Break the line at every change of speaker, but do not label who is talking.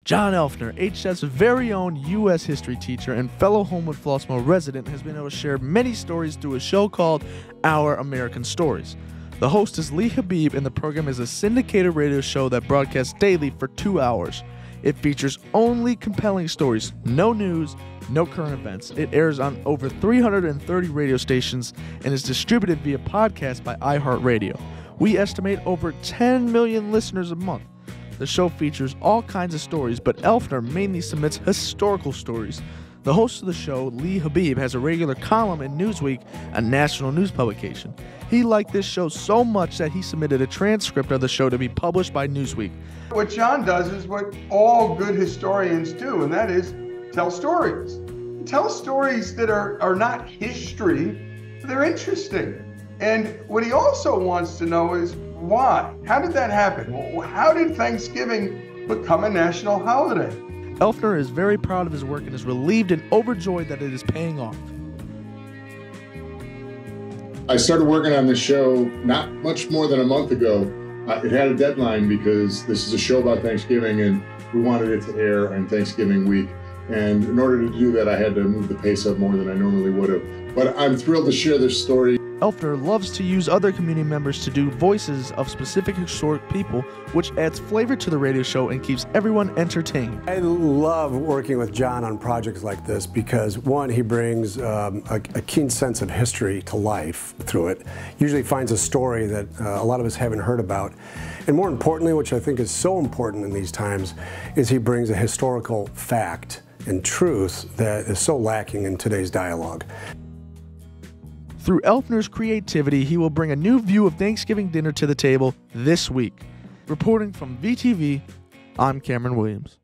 Jon Elfner, HSF's very own U.S. history teacher and fellow Homewood-Flossmoor resident, has been able to share many stories through a show called Our American Stories. The host is Lee Habib, and the program is a syndicated radio show that broadcasts daily for 2 hours. It features only compelling stories, no news, no current events. It airs on over 330 radio stations and is distributed via podcast by iHeartRadio. We estimate over 10 million listeners a month. The show features all kinds of stories, but Elfner mainly submits historical stories. The host of the show, Lee Habib, has a regular column in Newsweek, a national news publication. He liked this show so much that he submitted a transcript of the show to be published by Newsweek.
What Jon does is what all good historians do, and that is tell stories. Tell stories that are not history, they're interesting. And what he also wants to know is why? How did that happen? Well, how did Thanksgiving become a national holiday?
Elfner is very proud of his work and is relieved and overjoyed that it is paying off.
I started working on this show not much more than a month ago. It had a deadline because this is a show about Thanksgiving and we wanted it to air on Thanksgiving week. And in order to do that, I had to move the pace up more than I normally would have. But I'm thrilled to share this story.
Elfner loves to use other community members to do voices of specific historic people, which adds flavor to the radio show and keeps everyone entertained.
I love working with Jon on projects like this because, one, he brings a keen sense of history to life through it. Usually finds a story that a lot of us haven't heard about. And more importantly, which I think is so important in these times, is he brings a historical fact and truth that is so lacking in today's dialogue.
Through Elfner's creativity, he will bring a new view of Thanksgiving dinner to the table this week. Reporting from VTV, I'm Cameron Williams.